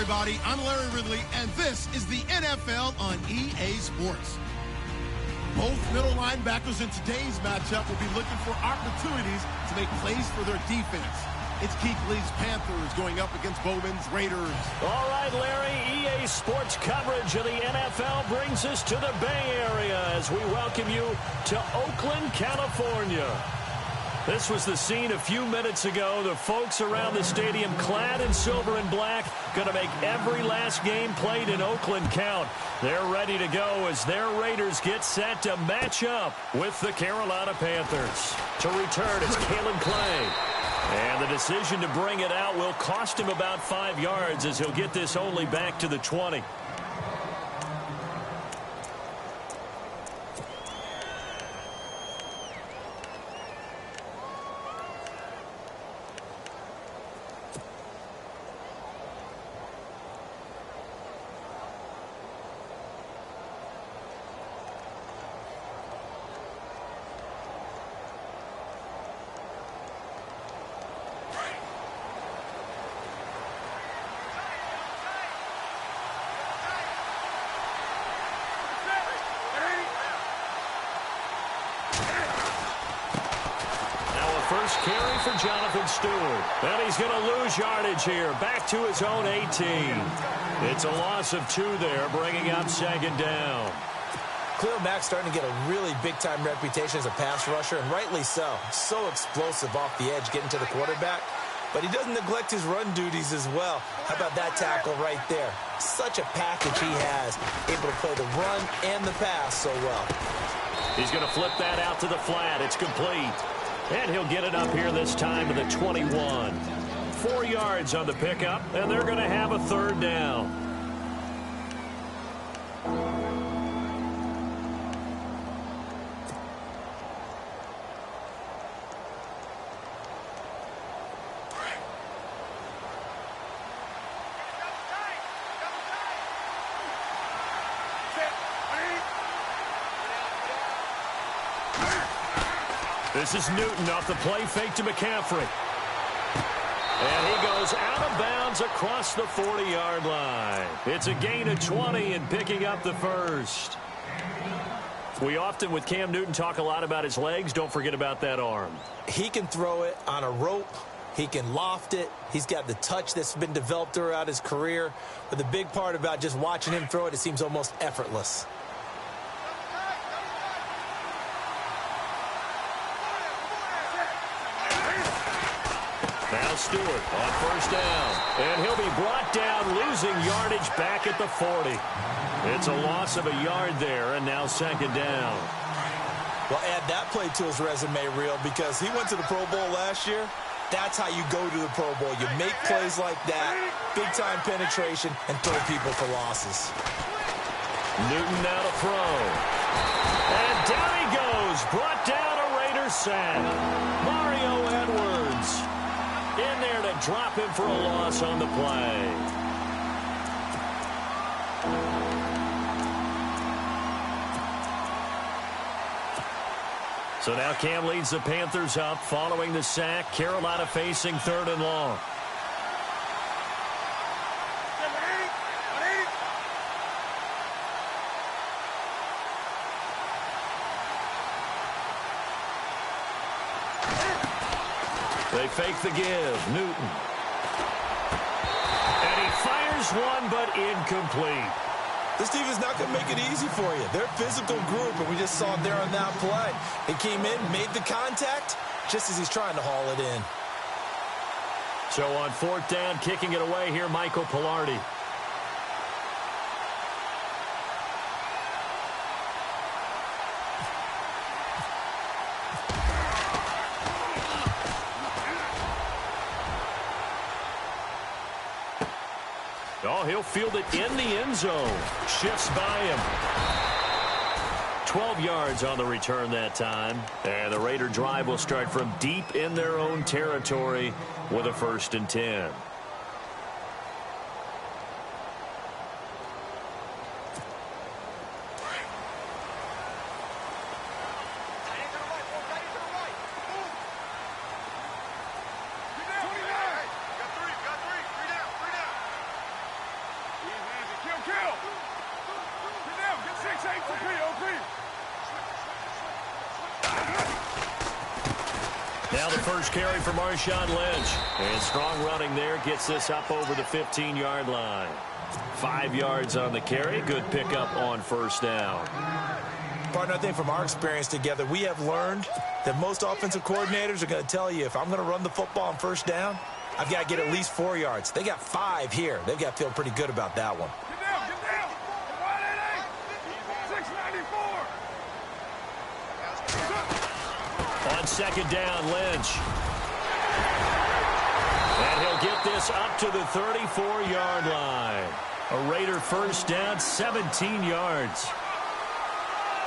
everybody. I'm Larry Ridley, and this is the NFL on EA Sports. Both middle linebackers in today's matchup will be looking for opportunities to make plays for their defense. It's Keith Lee's Panthers going up against Bowman's Raiders. All right, Larry, EA Sports coverage of the NFL brings us to the Bay Area as we welcome you to Oakland, California. This was the scene a few minutes ago. The folks around the stadium clad in silver and black going to make every last game played in Oakland count. They're ready to go as their Raiders get set to match up with the Carolina Panthers. To return, it's Kalen Clay. And the decision to bring it out will cost him about 5 yards as he'll get this only back to the 20. First carry for Jonathan Stewart. And he's going to lose yardage here. Back to his own 18. It's a loss of 2 there, bringing up second down. Khalil Mack's starting to get a really big-time reputation as a pass rusher, and rightly so. So explosive off the edge getting to the quarterback. But he doesn't neglect his run duties as well. How about that tackle right there? Such a package he has, able to play the run and the pass so well. He's going to flip that out to the flat. It's complete. And he'll get it up here this time to the 21. 4 yards on the pickup, and they're going to have a third down. This is Newton off the play fake to McCaffrey. And he goes out of bounds across the 40-yard line. It's a gain of 20 and picking up the first. We often, with Cam Newton, talk a lot about his legs. Don't forget about that arm. He can throw it on a rope. He can loft it. He's got the touch that's been developed throughout his career. But the big part about just watching him throw it, it seems almost effortless. Now Stewart on first down. And he'll be brought down, losing yardage back at the 40. It's a loss of a yard there, and now second down. Well, add that play to his resume reel because he went to the Pro Bowl last year. That's how you go to the Pro Bowl. You make plays like that, big-time penetration, and throw people for losses. Newton now to throw. And down he goes. Brought down a Raiders sack. Mario Edwards in there to drop him for a loss on the play. So now Cam leads the Panthers up following the sack. Carolina facing 3rd and long. They fake the give. Newton. And he fires one, but incomplete. This team is not going to make it easy for you. They're a physical group, and we just saw it there on that play. He came in, made the contact, just as he's trying to haul it in. So on 4th down, kicking it away here, Michael Pilardi. Oh, he'll field it in the end zone. Shifts by him. 12 yards on the return that time. And the Raider drive will start from deep in their own territory with a 1st and 10. Now the first carry for Marshawn Lynch. And strong running there gets this up over the 15-yard line. 5 yards on the carry. Good pickup on first down. Partner, I think from our experience together, we have learned that most offensive coordinators are going to tell you, if I'm going to run the football on first down, I've got to get at least 4 yards. They got 5 here. They've got to feel pretty good about that one. Get down. 694. On second down, Lynch. And he'll get this up to the 34-yard line. A Raider first down, 17 yards.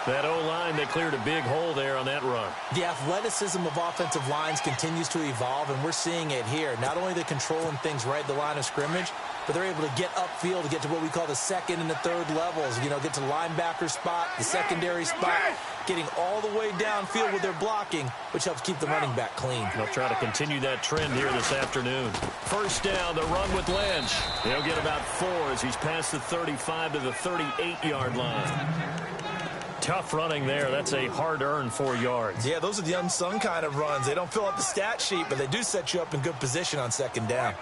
That O-line, they cleared a big hole there on that run. The athleticism of offensive lines continues to evolve, and we're seeing it here. Not only they're controlling things right at the line of scrimmage, but they're able to get upfield to get to what we call the second and the third levels. You know, get to the linebacker spot, the secondary spot, getting all the way downfield with their blocking, which helps keep the running back clean. They'll try to continue that trend here this afternoon. First down, the run with Lynch. He'll get about 4 as he's past the 35 to the 38-yard line. Tough running there. That's a hard-earned 4 yards. Yeah, those are the unsung kind of runs. They don't fill out the stat sheet, but they do set you up in good position on second down.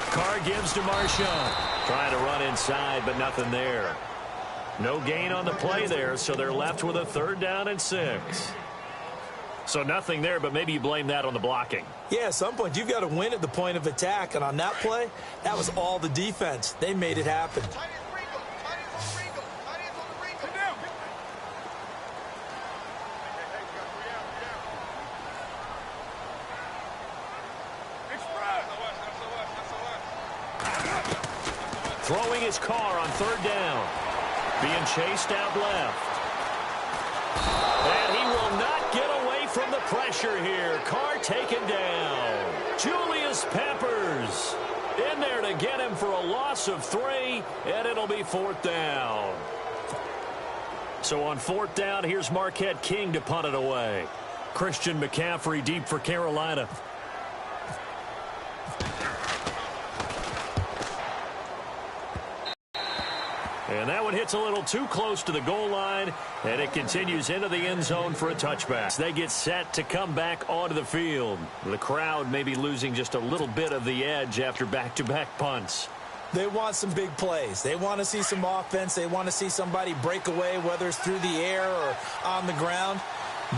Carr gives to Marshawn. Trying to run inside, but nothing there. No gain on the play there, so they're left with a 3rd down and 6. So nothing there, but maybe you blame that on the blocking. Yeah, at some point, you've got to win at the point of attack. And on that play, that was all the defense. They made it happen. Throwing his Carr on 3rd down. Being chased out left. And he will not get away from the pressure here. Carr taken down. Julius Peppers in there to get him for a loss of 3, and it'll be 4th down. So on 4th down, here's Marquette King to punt it away. Christian McCaffrey deep for Carolina. And that one hits a little too close to the goal line, and it continues into the end zone for a touchback. They get set to come back onto the field. The crowd may be losing just a little bit of the edge after back-to-back punts. They want some big plays. They want to see some offense. They want to see somebody break away, whether it's through the air or on the ground.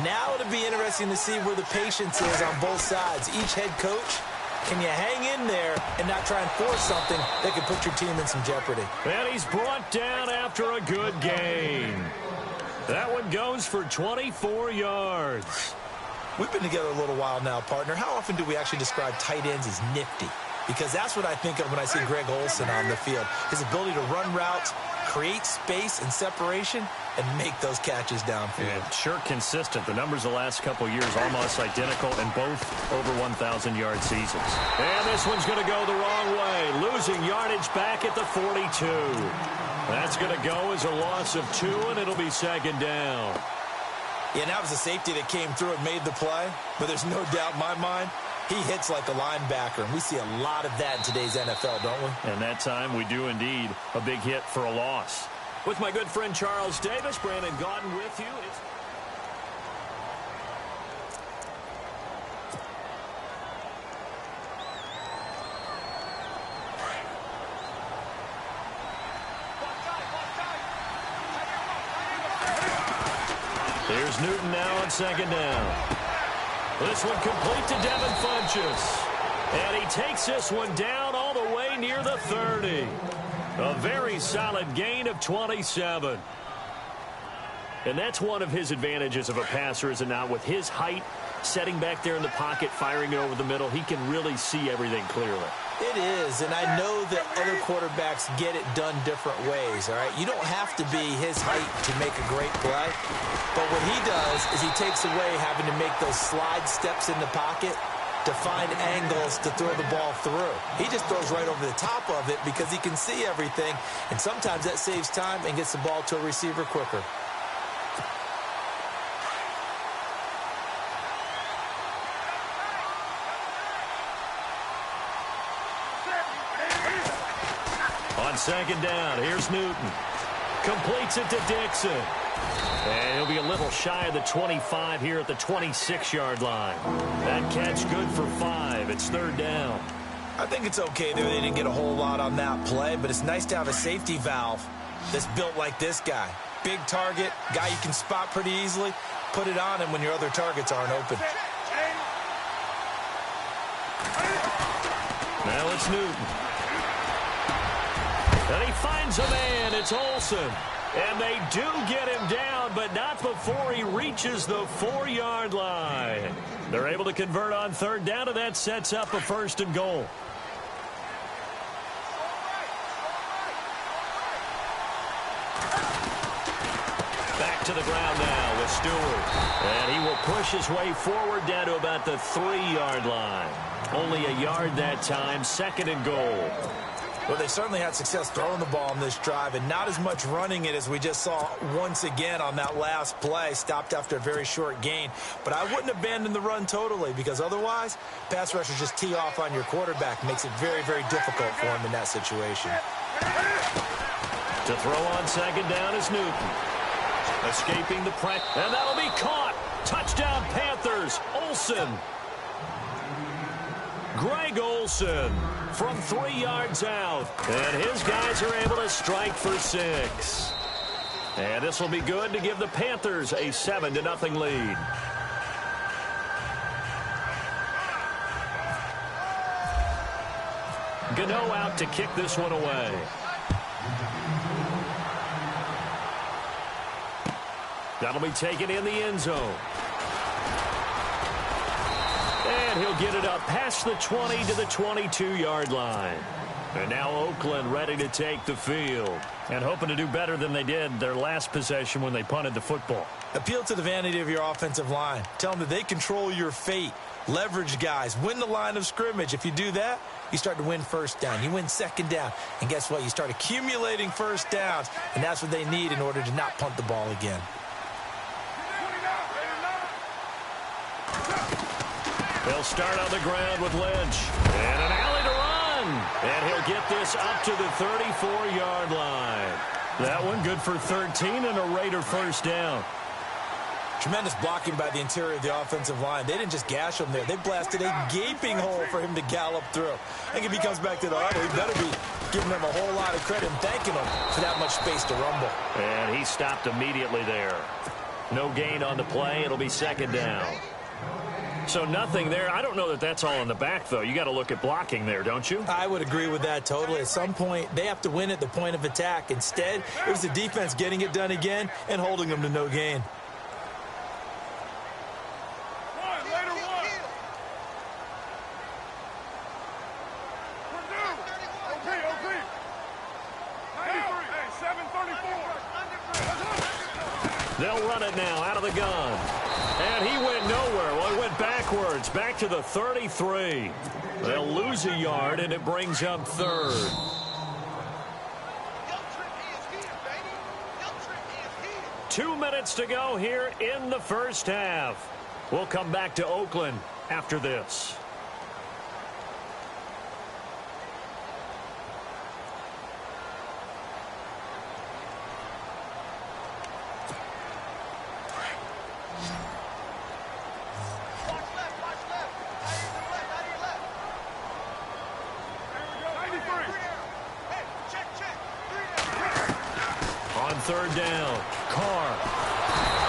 Now it'll be interesting to see where the patience is on both sides. Each head coach, can you hang in there and not try and force something that could put your team in some jeopardy? And he's brought down after a good gain. That one goes for 24 yards. We've been together a little while now, partner. How often do we actually describe tight ends as nifty? Because that's what I think of when I see Greg Olsen on the field. His ability to run routes, create space and separation, and make those catches downfield. Yeah, sure consistent. The numbers the last couple of years almost identical, and both over 1,000-yard seasons. And this one's going to go the wrong way. Losing yardage back at the 42. That's going to go as a loss of 2, and it'll be 2nd down. Yeah, and that was a safety that came through and made the play. But there's no doubt in my mind, he hits like a linebacker, and we see a lot of that in today's NFL, don't we? And that time we do indeed. A big hit for a loss. With my good friend Charles Davis, Brandon Gaudin with you. Here's Newton now on 2nd down. This one complete to Devin Funchess. And he takes this one down all the way near the 30. A very solid gain of 27. And that's one of his advantages of a passer, is it not? With his height, setting back there in the pocket, firing it over the middle, he can really see everything clearly. It is, and I know that other quarterbacks get it done different ways, all right? You don't have to be his height to make a great play, but what he does is he takes away having to make those slide steps in the pocket to find angles to throw the ball through. He just throws right over the top of it because he can see everything, and sometimes that saves time and gets the ball to a receiver quicker. On 2nd down, here's Newton. Completes it to Dixon. And he'll be a little shy of the 25 here at the 26-yard line. That catch good for 5. It's third down. I think it's okay there. They didn't get a whole lot on that play, but it's nice to have a safety valve that's built like this guy. Big target, guy you can spot pretty easily. Put it on him when your other targets aren't open. Now it's Newton. And he finds a man. It's Olsen. And they do get him down, but not before he reaches the 4-yard line. They're able to convert on third down, and that sets up a first and goal. Back to the ground now with Stewart. And he will push his way forward down to about the 3-yard line. Only a yard that time, second and goal. Well, they certainly had success throwing the ball in this drive and not as much running it as we just saw once again on that last play. Stopped after a very short gain. But I wouldn't abandon the run totally because otherwise, pass rushers just tee off on your quarterback. Makes it very, very difficult for him in that situation. To throw on second down is Newton. Escaping the press. And that'll be caught. Touchdown Panthers. Olsen. Greg Olsen from 3 yards out. And his guys are able to strike for 6. And this will be good to give the Panthers a 7-0 lead. Gano out to kick this one away. That'll be taken in the end zone. And he'll get it up past the 20 to the 22-yard line. And now Oakland ready to take the field. And hoping to do better than they did their last possession when they punted the football. Appeal to the vanity of your offensive line. Tell them that they control your fate. Leverage guys. Win the line of scrimmage. If you do that, you start to win first down. You win second down. And guess what? You start accumulating first downs. And that's what they need in order to not punt the ball again. They'll start on the ground with Lynch. And an alley to run. And he'll get this up to the 34-yard line. That one good for 13 and a Raider first down. Tremendous blocking by the interior of the offensive line. They didn't just gash him there. They blasted a gaping hole for him to gallop through. I think if he comes back to the huddle, he better be giving them a whole lot of credit and thanking them for that much space to rumble. And he stopped immediately there. No gain on the play. It'll be second down. So nothing there. I don't know that that's all in the back, though. You got to look at blocking there, don't you? I would agree with that totally. At some point, they have to win at the point of attack. Instead, it was the defense getting it done again and holding them to no gain. They'll run it now out of the gun. And he went nowhere. Well, he went backwards, back to the 33. They'll lose a yard, and it brings up third. 2 minutes to go here in the first half. We'll come back to Oakland after this. Third down. Carr.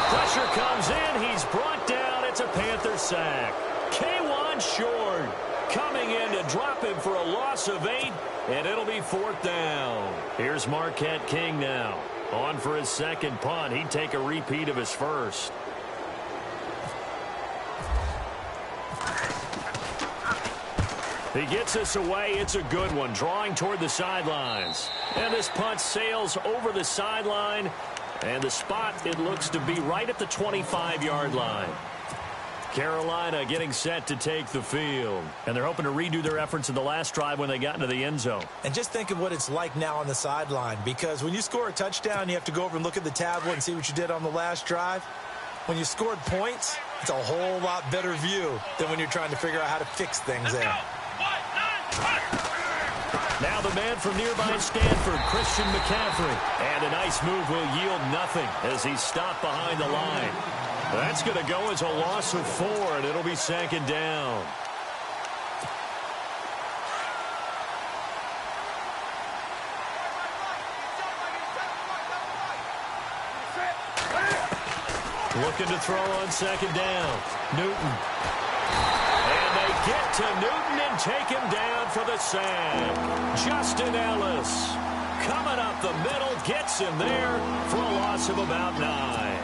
Pressure comes in. He's brought down. It's a Panther sack. K'Wan Short coming in to drop him for a loss of 8, and it'll be fourth down. Here's Marquette King now. On for his second punt. He'd take a repeat of his first. He gets us away. It's a good one. Drawing toward the sidelines. And this punt sails over the sideline. And the spot, it looks to be right at the 25-yard line. Carolina getting set to take the field. And they're hoping to redo their efforts in the last drive when they got into the end zone. And just think of what it's like now on the sideline. Because when you score a touchdown, you have to go over and look at the tablet and see what you did on the last drive. When you scored points, it's a whole lot better view than when you're trying to figure out how to fix things there. Now the man from nearby Stanford, Christian McCaffrey. And a nice move will yield nothing as he's stopped behind the line. That's going to go as a loss of 4, and it'll be second down. Looking to throw on second down. Newton. And they get to Newton and take him down for the sack. Justin Ellis coming up the middle, gets him there for a loss of about 9.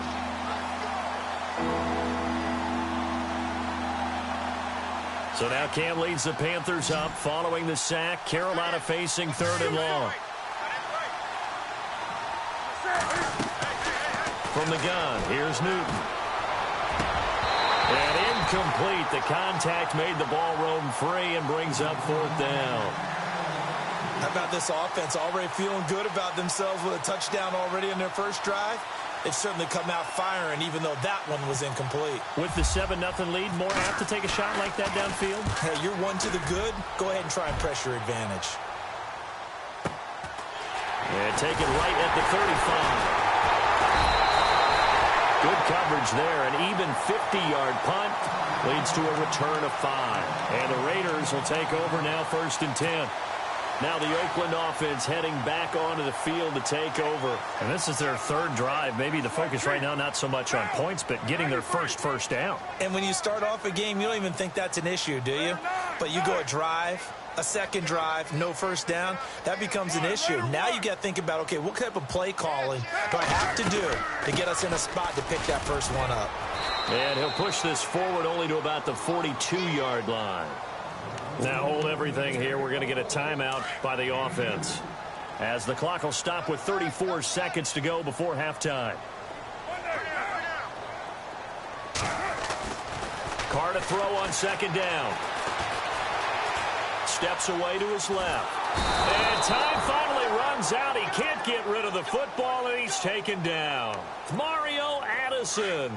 So now Cam leads the Panthers up following the sack. Carolina facing 3rd and long. From the gun, here's Newton. And incomplete. The contact made the ball roam free and brings up 4th down. How about this offense already feeling good about themselves with a touchdown already in their first drive? They've certainly come out firing, even though that one was incomplete. With the 7-0 lead, more apt to take a shot like that downfield? Hey, you're 1 to the good. Go ahead and try and pressure advantage. And taken right at the 35. Good coverage there. An even 50-yard punt leads to a return of 5. And the Raiders will take over now 1st and 10. Now the Oakland offense heading back onto the field to take over. And this is their 3rd drive. Maybe the focus right now not so much on points, but getting their first down. And when you start off a game, you don't even think that's an issue, do you? But you go a drive, a second drive, no first down, that becomes an issue. Now you got to think about, okay, what type of play calling do I have to do to get us in a spot to pick that first one up? And he'll push this forward only to about the 42-yard line. Now hold everything here. We're going to get a timeout by the offense, as the clock will stop with 34 seconds to go before halftime. Carr to throw on second down. Steps away to his left. And time finally runs out. He can't get rid of the football, and he's taken down. Mario Addison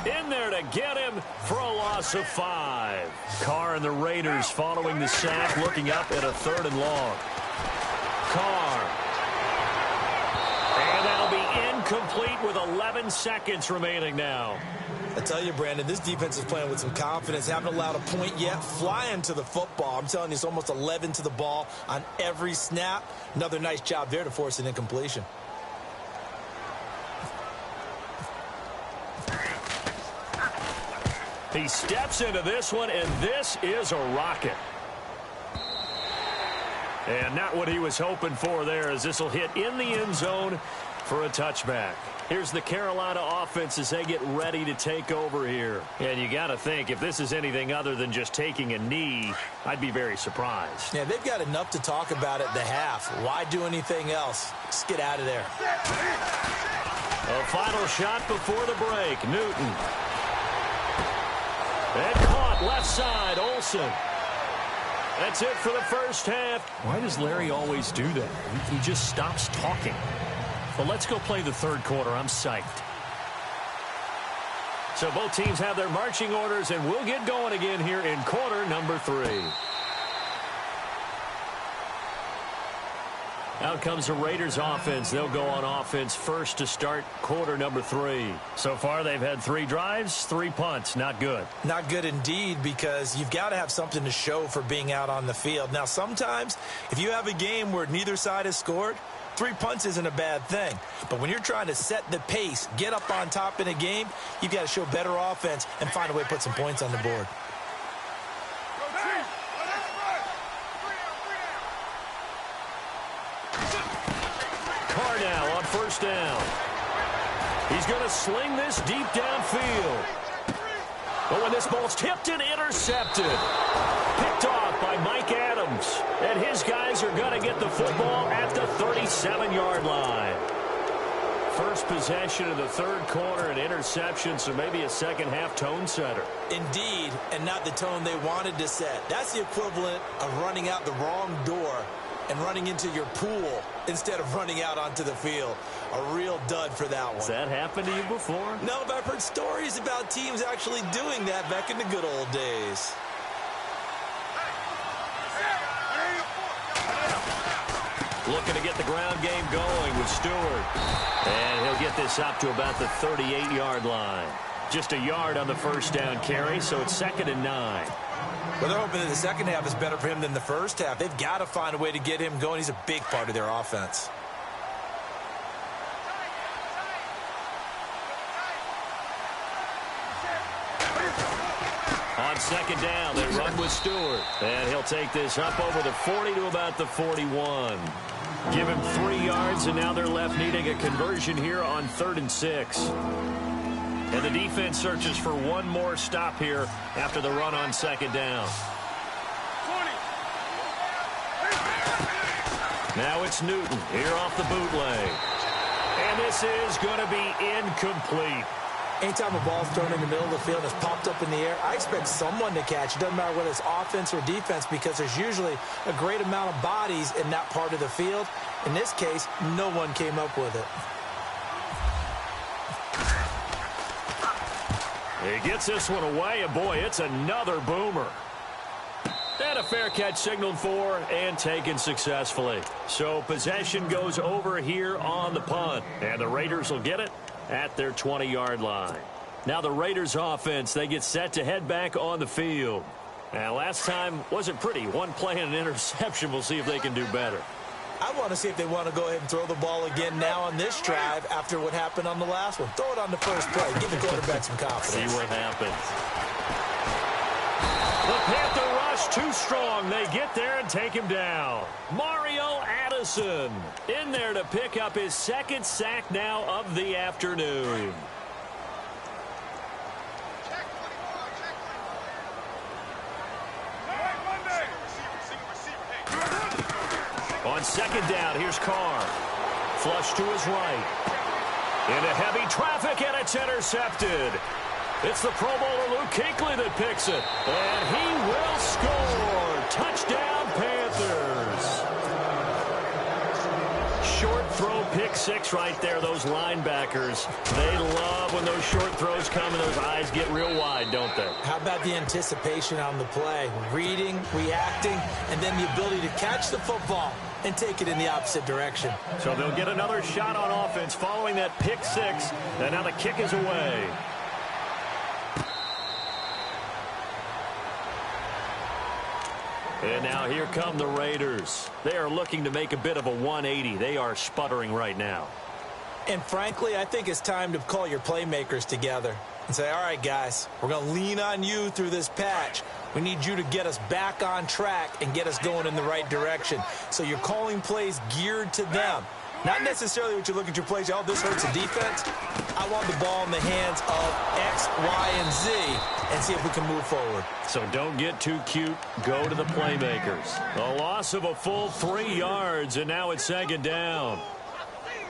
in there to get him for a loss of 5. Carr and the Raiders following the sack, looking up at a 3rd and long. Carr. And that'll be incomplete with 11 seconds remaining now. I tell you, Brandon, this defense is playing with some confidence. Haven't allowed a point yet. Flying to the football. I'm telling you, it's almost 11 to the ball on every snap. Another nice job there to force an incompletion. He steps into this one, and this is a rocket. And not what he was hoping for there, as this will hit in the end zone for a touchback. Here's the Carolina offense as they get ready to take over here. And you got to think, if this is anything other than just taking a knee, I'd be very surprised. Yeah, they've got enough to talk about at the half. Why do anything else? Just get out of there. A final shot before the break. Newton. And caught left side, Olsen. That's it for the first half. Why does Larry always do that? He just stops talking. Well, let's go play the 3rd quarter. I'm psyched. So both teams have their marching orders, and we'll get going again here in quarter number 3. Out comes the Raiders offense. They'll go on offense first to start quarter number 3. So far, they've had 3 drives, 3 punts. Not good. Not good indeed, because you've got to have something to show for being out on the field. Now, sometimes, if you have a game where neither side has scored, 3 punts isn't a bad thing. But when you're trying to set the pace, get up on top in a game, you've got to show better offense and find a way to put some points on the board. Carr now on first down. He's going to sling this deep downfield. But when this ball's tipped and intercepted, picked off by Mike Adams. And his guys are going to get the football at the 37-yard line. First possession of the 3rd quarter, an interception, so maybe a second-half tone setter. Indeed, and not the tone they wanted to set. That's the equivalent of running out the wrong door and running into your pool instead of running out onto the field. A real dud for that one. Has that happened to you before? No, but I've heard stories about teams actually doing that back in the good old days. Looking to get the ground game going with Stewart. And he'll get this up to about the 38-yard line. Just a yard on the first down carry, so it's 2nd and 9. Well, they're hoping that the second half is better for him than the first half. They've got to find a way to get him going. He's a big part of their offense. On 2nd down, they run with Stewart. And he'll take this up over the 40 to about the 41. Give him 3 yards, and now they're left needing a conversion here on 3rd and 6. And the defense searches for one more stop here after the run on 2nd down. Now it's Newton here off the bootleg. And this is going to be incomplete. Anytime a ball's thrown in the middle of the field and is popped up in the air, I expect someone to catch. It doesn't matter whether it's offense or defense, because there's usually a great amount of bodies in that part of the field. In this case, no one came up with it. He gets this one away, and boy, it's another boomer. And a fair catch signaled for and taken successfully. So possession goes over here on the punt, and the Raiders will get it at their 20-yard line. Now the Raiders offense, they get set to head back on the field. And last time wasn't pretty. One play and an interception. We'll see if they can do better. I want to see if they want to go ahead and throw the ball again now on this drive after what happened on the last one. Throw it on the first play. Give the quarterback some confidence. See what happens. The Panther rush too strong. They get there and take him down. Mario Addison in there to pick up his 2nd sack now of the afternoon. On 2nd down, here's Carr. Flush to his right. Into heavy traffic, and it's intercepted. It's the Pro Bowler Luke Kuechly that picks it. And he will score. Touchdown, Panthers. Short throw, pick 6 right there. Those linebackers, they love when those short throws come and those eyes get real wide, don't they? How about the anticipation on the play? Reading, reacting, and then the ability to catch the football and take it in the opposite direction. So they'll get another shot on offense following that pick 6. And now the kick is away. And now here come the Raiders. They are looking to make a bit of a 180. They are sputtering right now. And frankly, I think it's time to call your playmakers together and say, all right, guys, we're going to lean on you through this patch. We need you to get us back on track and get us going in the right direction. So you're calling plays geared to them. Not necessarily what you look at your plays, oh, this hurts the defense. I want the ball in the hands of X, Y, and Z and see if we can move forward. So don't get too cute. Go to the playmakers. A loss of a full 3 yards, and now it's 2nd down.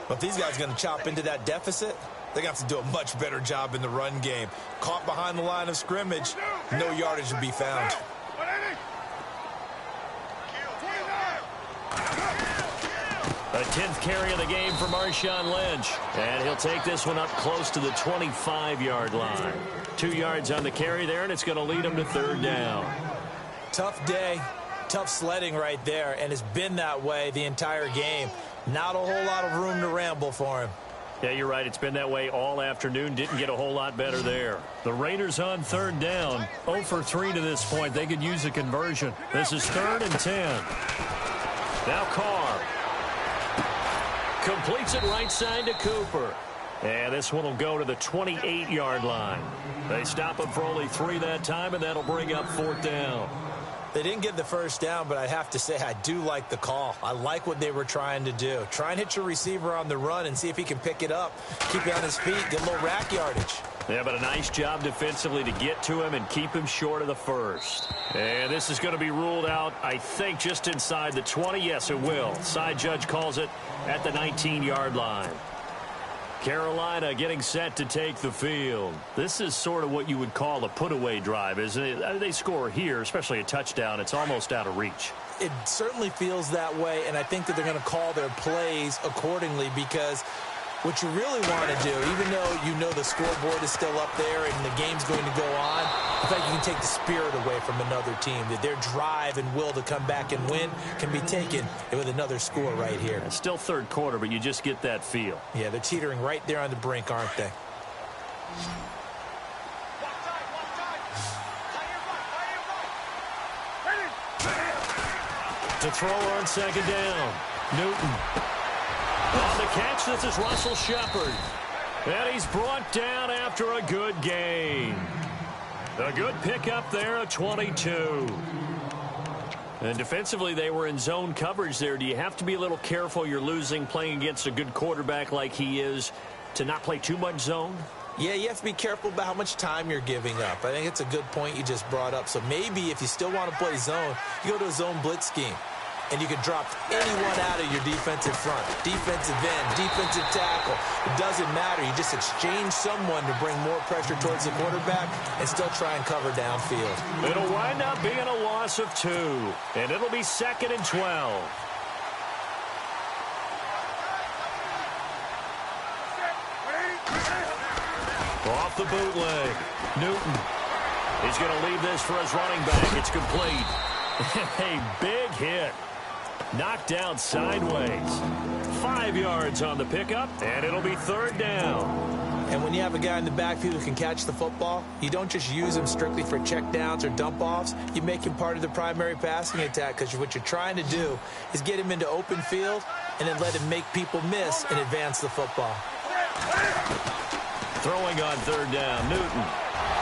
But if these guys are going to chop into that deficit, they're going to have to do a much better job in the run game. Caught behind the line of scrimmage, no yardage will be found. A 10th carry of the game for Marshawn Lynch. And he'll take this one up close to the 25-yard line. 2 yards on the carry there, and it's going to lead him to 3rd down. Tough day, tough sledding right there, and it's been that way the entire game. Not a whole lot of room to ramble for him. Yeah, you're right. It's been that way all afternoon. Didn't get a whole lot better there. The Raiders on 3rd down. 0 for 3 to this point. They could use a conversion. This is 3rd and 10. Now Carr. Completes it right side to Cooper. And this one will go to the 28-yard line. They stop him for only 3 that time, and that'll bring up 4th down. They didn't get the first down, but I have to say I do like the call. I like what they were trying to do. Try and hit your receiver on the run and see if he can pick it up. Keep it on his feet, get a little rack yardage. Yeah, but a nice job defensively to get to him and keep him short of the first. And this is going to be ruled out, I think, just inside the 20. Yes, it will. Side judge calls it at the 19-yard line. Carolina getting set to take the field. This is sort of what you would call a put-away drive, isn't it? They score here, especially a touchdown. It's almost out of reach. It certainly feels that way, and I think that they're going to call their plays accordingly because What you really want to do, even though you know the scoreboard is still up there and the game's going to go on, in fact, you can take the spirit away from another team. That their drive and will to come back and win can be taken with another score right here. It's still third quarter, but you just get that feel. Yeah, they're teetering right there on the brink, aren't they? To throw on second down, Newton. On the catch, this is Russell Shepard. And he's brought down after a good gain. A good pickup there at 22. And defensively, they were in zone coverage there. Do you have to be a little careful? You're losing playing against a good quarterback like he is to not play too much zone? Yeah, you have to be careful about how much time you're giving up. I think it's a good point you just brought up. So maybe if you still want to play zone, you go to a zone blitz scheme. And you can drop anyone out of your defensive front, defensive end, defensive tackle. It doesn't matter. You just exchange someone to bring more pressure towards the quarterback and still try and cover downfield. It'll wind up being a loss of 2, and it'll be 2nd and 12. Off the bootleg, Newton. He's going to leave this for his running back. It's complete. A big hit. Knocked down sideways. 5 yards on the pickup, and it'll be 3rd down. And when you have a guy in the backfield who can catch the football, you don't just use him strictly for checkdowns or dump-offs. You make him part of the primary passing attack, because what you're trying to do is get him into open field and then let him make people miss and advance the football. Throwing on 3rd down, Newton.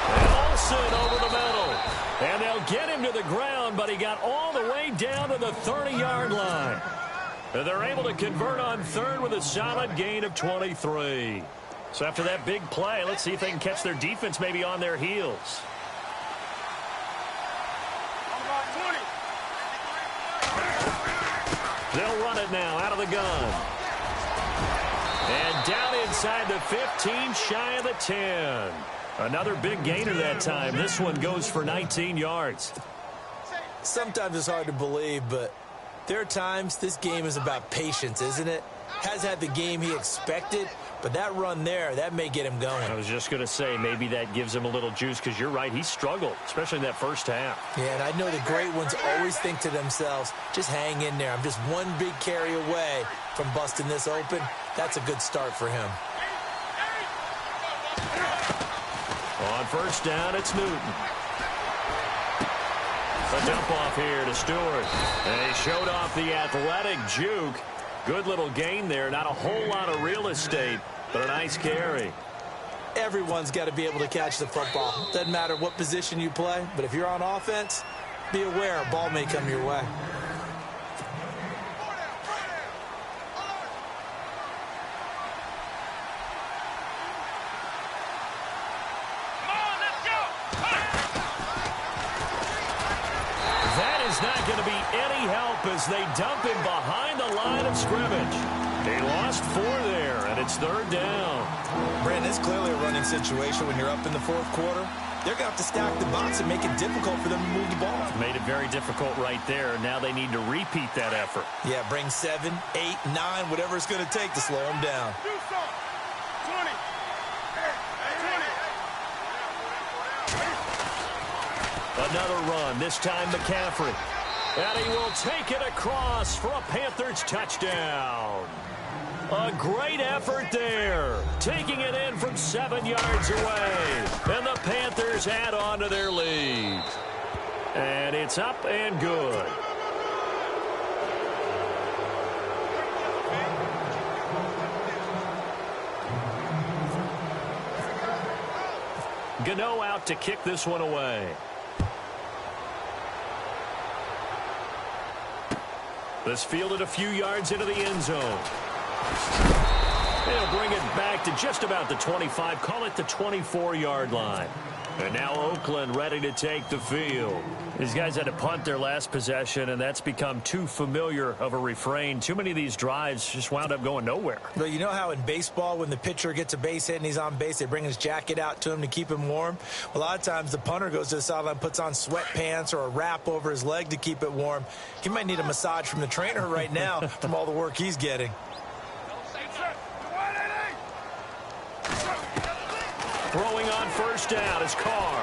And Olsen over the middle. And they'll get him to the ground, but he got all the way down to the 30-yard line. And they're able to convert on 3rd with a solid gain of 23. So after that big play, let's see if they can catch their defense maybe on their heels. They'll run it now out of the gun. And down inside the 15, shy of the 10. Another big gainer that time. This one goes for 19 yards. Sometimes it's hard to believe, but there are times this game is about patience, isn't it? Has had the game he expected, but that run there, that may get him going. I was just going to say, maybe that gives him a little juice, because you're right, he struggled, especially in that first half. Yeah, and I know the great ones always think to themselves, just hang in there. I'm just one big carry away from busting this open. That's a good start for him. On 1st down, it's Newton. A dump off here to Stewart. And he showed off the athletic juke. Good little gain there. Not a whole lot of real estate, but a nice carry. Everyone's got to be able to catch the football. Doesn't matter what position you play, but if you're on offense, be aware a ball may come your way. Not going to be any help as they dump him behind the line of scrimmage. They lost 4 there, and it's 3rd down. Brandon, it's clearly a running situation when you're up in the 4th quarter. They're going to have to stack the box and make it difficult for them to move the ball. Made it very difficult right there. Now they need to repeat that effort. Yeah, bring 7, 8, 9, whatever it's going to take to slow them down. Another run, this time McCaffrey. And he will take it across for a Panthers touchdown. A great effort there. Taking it in from 7 yards away. And the Panthers add on to their lead. And it's up and good. Gano out to kick this one away. This fielded a few yards into the end zone. They'll bring it back to just about the 25. Call it the 24-yard line. And now Oakland ready to take the field. These guys had to punt their last possession, and that's become too familiar of a refrain. Too many of these drives just wound up going nowhere. Well, you know how in baseball when the pitcher gets a base hit and he's on base, they bring his jacket out to him to keep him warm? Well, a lot of times the punter goes to the sideline, puts on sweatpants or a wrap over his leg to keep it warm. He might need a massage from the trainer right now from all the work he's getting. Throwing on first down is Carr.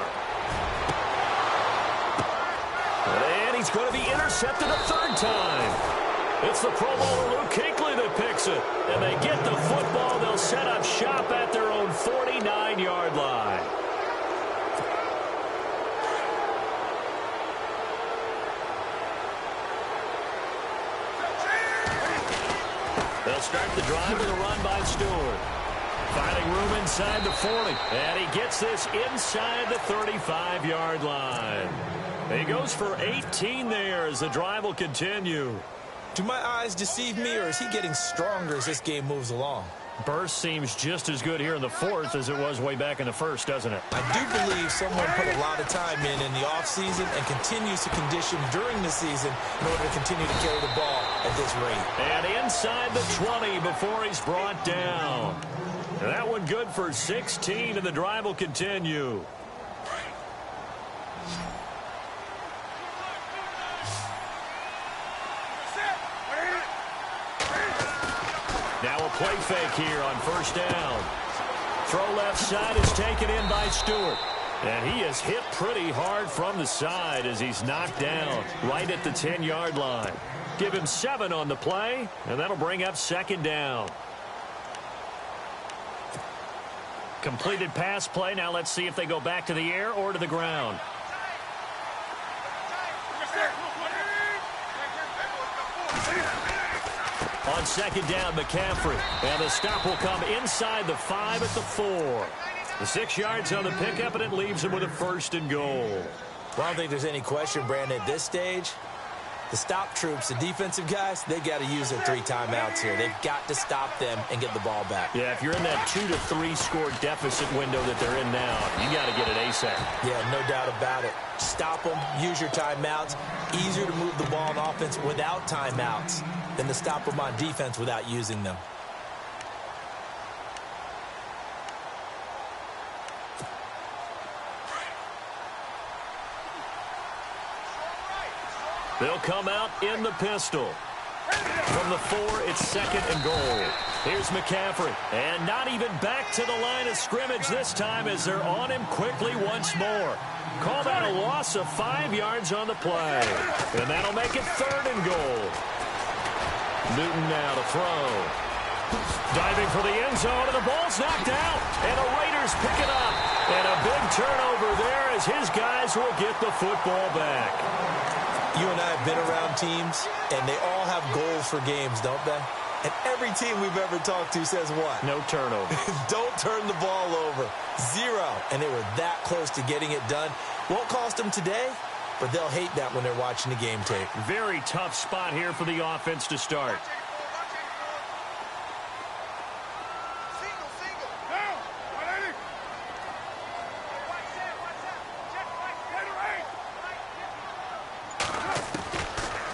And he's going to be intercepted a third time. It's the Pro Bowler Luke Kuechly that picks it. And they get the football. They'll set up shop at their own 49-yard line. They'll start the drive with a run by Stewart. Finding room inside the 40. And he gets this inside the 35-yard line. He goes for 18 there as the drive will continue. Do my eyes deceive me, or is he getting stronger as this game moves along? Burst seems just as good here in the fourth as it was way back in the first, doesn't it? I do believe someone put a lot of time in the offseason and continues to condition during the season in order to continue to carry the ball at this rate. And inside the 20 before he's brought down. And that one good for 16, and the drive will continue. Now a play fake here on first down. Throw left side is taken in by Stewart. And he is hit pretty hard from the side as he's knocked down right at the 10-yard line. Give him 7 on the play, and that'll bring up second down. Completed pass play. Now let's see if they go back to the air or to the ground. On second down, McCaffrey. And the stop will come inside the 5 at the 4. The 6 yards on the pickup, and it leaves him with a first and goal. Well, I don't think there's any question, Brandon, at this stage. The stop troops, the defensive guys, they got to use their 3 timeouts here. They've got to stop them and get the ball back. Yeah, if you're in that 2 to 3 score deficit window that they're in now, you got to get it ASAP. Yeah, no doubt about it. Stop them, use your timeouts. Easier to move the ball on offense without timeouts than to stop them on defense without using them. They'll come out in the pistol. From the 4, it's second and goal. Here's McCaffrey. And not even back to the line of scrimmage this time as they're on him quickly once more. Call that a loss of 5 yards on the play. And that'll make it third and goal. Newton now to throw. Diving for the end zone, and the ball's knocked out. And the Raiders pick it up. And a big turnover there as his guys will get the football back. You and I have been around teams, and they all have goals for games, don't they? And every team we've ever talked to says what? No turnover. Don't turn the ball over. 0. And they were that close to getting it done. Won't cost them today, but they'll hate that when they're watching the game tape. Very tough spot here for the offense to start.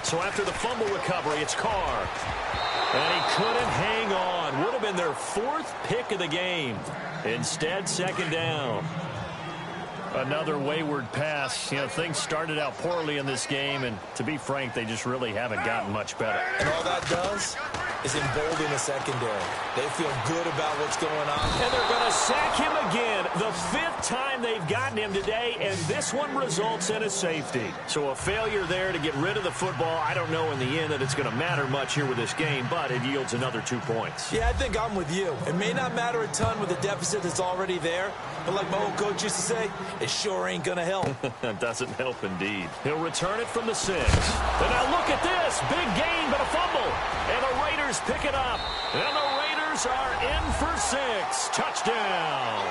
So after the fumble recovery, it's Carr. And he couldn't hang on. Would have been their 4th pick of the game. Instead, second down. Another wayward pass. You know, things started out poorly in this game, and to be frank, they just really haven't gotten much better. And all that does is embolden the secondary. They feel good about what's going on. And they're going to sack him again. The 5th time they've gotten him today, and this one results in a safety. So a failure there to get rid of the football. I don't know in the end that it's going to matter much here with this game, but it yields another 2 points. Yeah, I think I'm with you. It may not matter a ton with the deficit that's already there, but like my old coach used to say, it sure ain't going to help. That doesn't help indeed. He'll return it from the 6. And now look at this. Big gain, but a fumble. And the Raiders pick it up. And the Raiders are in for 6. Touchdown.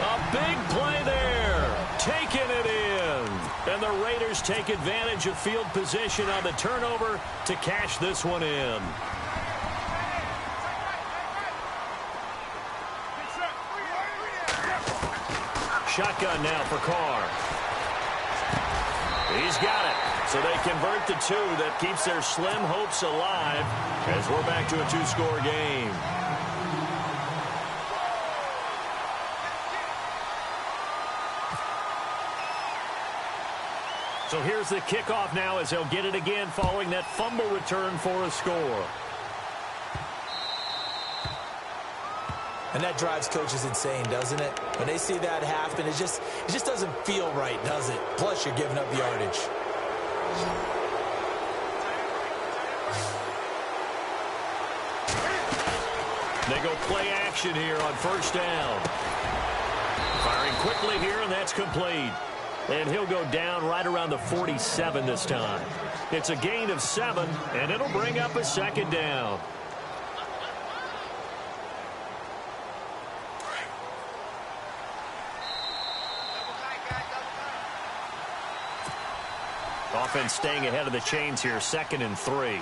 A big play there. Taking it in. And the Raiders take advantage of field position on the turnover to cash this one in. Shotgun now for Carr. He's got it. So they convert the 2. That keeps their slim hopes alive as we're back to a 2-score game. So here's the kickoff now as they'll get it again following that fumble return for a score. And that drives coaches insane, doesn't it? When they see that happen, it just doesn't feel right, does it? Plus, you're giving up yardage. They go play action here on first down. Firing quickly here, and that's complete. And he'll go down right around the 47 this time. It's a gain of 7, and it'll bring up a second down. Offense staying ahead of the chains here, 2nd and 3.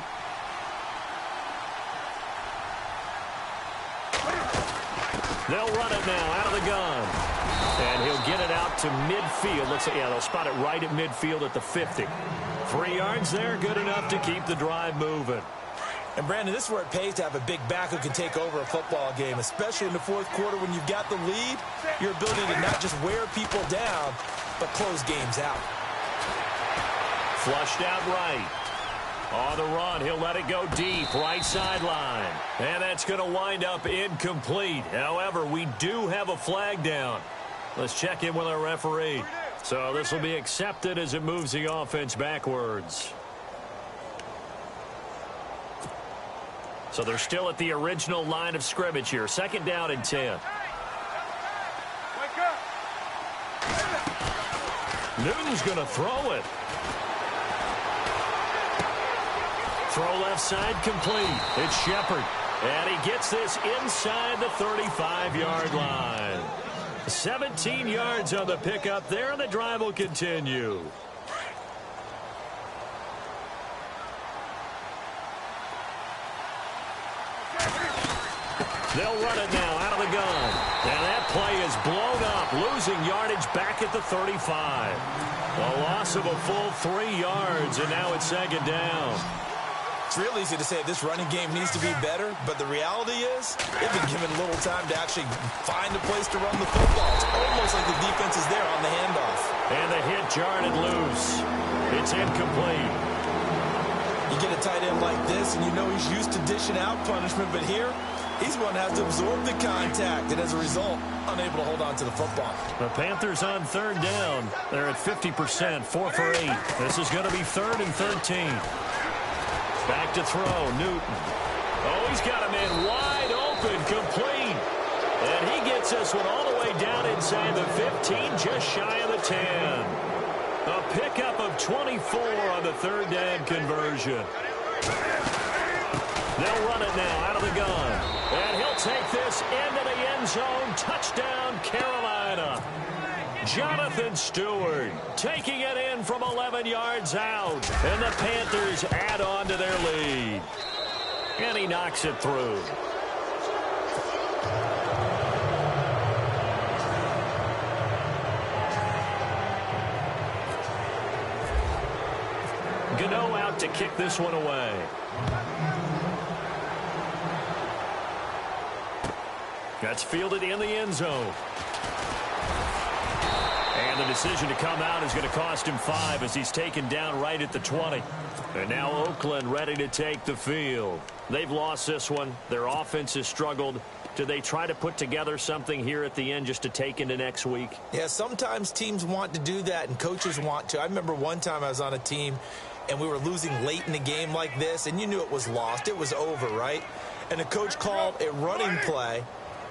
They'll run it now out of the gun. And he'll get it out to midfield. Looks like, yeah, they'll spot it right at midfield at the 50. 3 yards there, good enough to keep the drive moving. And, Brandon, this is where it pays to have a big back who can take over a football game, especially in the 4th quarter when you've got the lead. Your ability to not just wear people down, but close games out. Flushed out right. On the run, he'll let it go deep, right sideline. And that's going to wind up incomplete. However, we do have a flag down. Let's check in with our referee. So this will be accepted as it moves the offense backwards. So they're still at the original line of scrimmage here. 2nd down and 10. Newton's going to throw it. Throw left side complete. It's Shepard. And he gets this inside the 35-yard line. 17 yards on the pickup there, and the drive will continue. They'll run it now out of the gun. And that play is blown up, losing yardage back at the 35. A loss of a full 3 yards, and now it's 2nd down. It's real easy to say this running game needs to be better, but the reality is they've been given little time to actually find a place to run the football. It's almost like the defense is there on the handoff. And the hit jarred it loose. It's incomplete. You get a tight end like this, and you know he's used to dishing out punishment, but here he's going to have to absorb the contact, and as a result, unable to hold on to the football. The Panthers on 3rd down. They're at 50%, 4 for 8. This is going to be 3rd and 13. Back to throw, Newton. Oh, he's got him in wide open, complete. And he gets this one all the way down inside the 15, just shy of the 10. A pickup of 24 on the 3rd down conversion. They'll run it now out of the gun. And he'll take this into the end zone. Touchdown, Carolina. Jonathan Stewart taking it in from 11 yards out. And the Panthers add on to their lead. And he knocks it through. Gano out to kick this one away. That's fielded in the end zone. And the decision to come out is going to cost him 5 as he's taken down right at the 20. And now Oakland ready to take the field. They've lost this one. Their offense has struggled. Do they try to put together something here at the end just to take into next week? Yeah, sometimes teams want to do that and coaches want to. I remember one time I was on a team and we were losing late in the game like this, and you knew it was lost. It was over, right? And the coach called a running play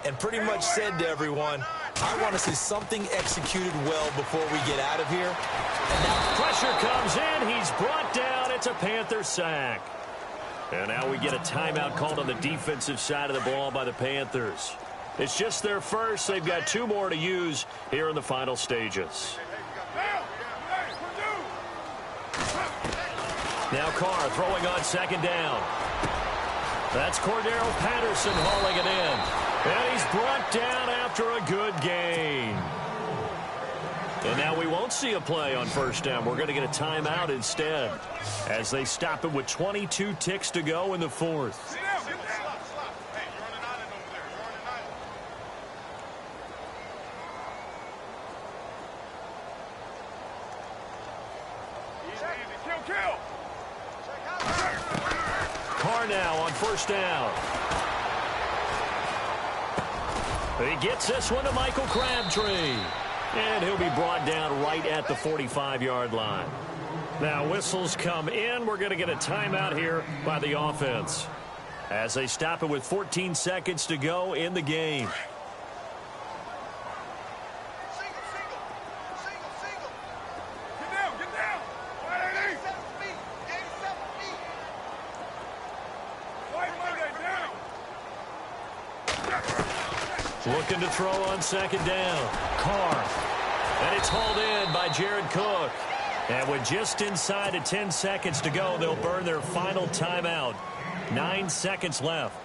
and pretty much said to everyone, I want to see something executed well before we get out of here. And now pressure comes in. He's brought down. It's a Panther sack. And now we get a timeout called on the defensive side of the ball by the Panthers. It's just their first. They've got 2 more to use here in the final stages. Now Carr throwing on 2nd down. That's Cordero Patterson hauling it in. And he's brought down after a good gain. And now we won't see a play on 1st down. We're going to get a timeout instead as they stop it with 22 ticks to go in the 4th. Carr now on 1st down. He gets this one to Michael Crabtree. And he'll be brought down right at the 45-yard line. Now, whistles come in. We're going to get a timeout here by the offense as they stop it with 14 seconds to go in the game. Looking to throw on second down. Carr. And it's hauled in by Jared Cook. And with just inside of 10 seconds to go, they'll burn their final timeout. 9 seconds left.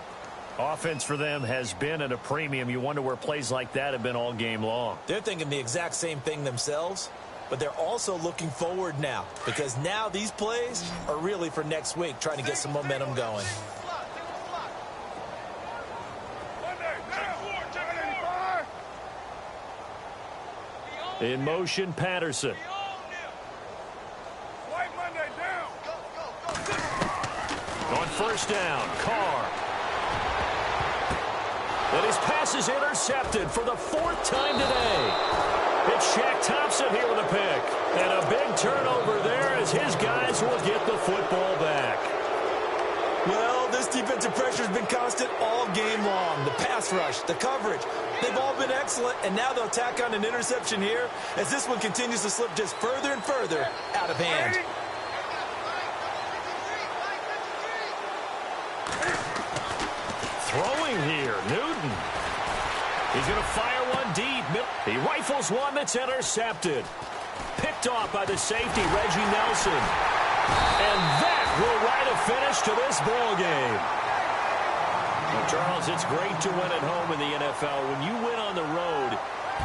Offense for them has been at a premium. You wonder where plays like that have been all game long. They're thinking the exact same thing themselves, but they're also looking forward now because now these plays are really for next week, trying to get some momentum going. In motion, Patterson. On first down, Carr. And his pass is intercepted for the 4th time today. It's Shaq Thompson here with a pick. And a big turnover there as his guys will get the football back. Well, this defensive pressure has been constant all game long. The pass rush, the coverage, they've all been excellent, and now they'll tack on an interception here as this one continues to slip just further and further out of hand. Throwing here, Newton. He's going to fire one deep. He rifles one that's intercepted. Picked off by the safety, Reggie Nelson. And that will write a finish to this ball game. Well, Charles, it's great to win at home in the NFL. When you win on the road,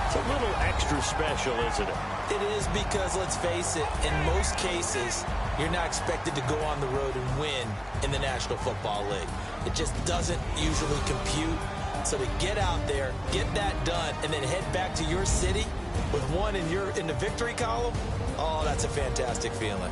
it's a little extra special, isn't it? It is because, let's face it, in most cases, you're not expected to go on the road and win in the National Football League. It just doesn't usually compute. So to get out there, get that done, and then head back to your city with one in the victory column, oh, that's a fantastic feeling.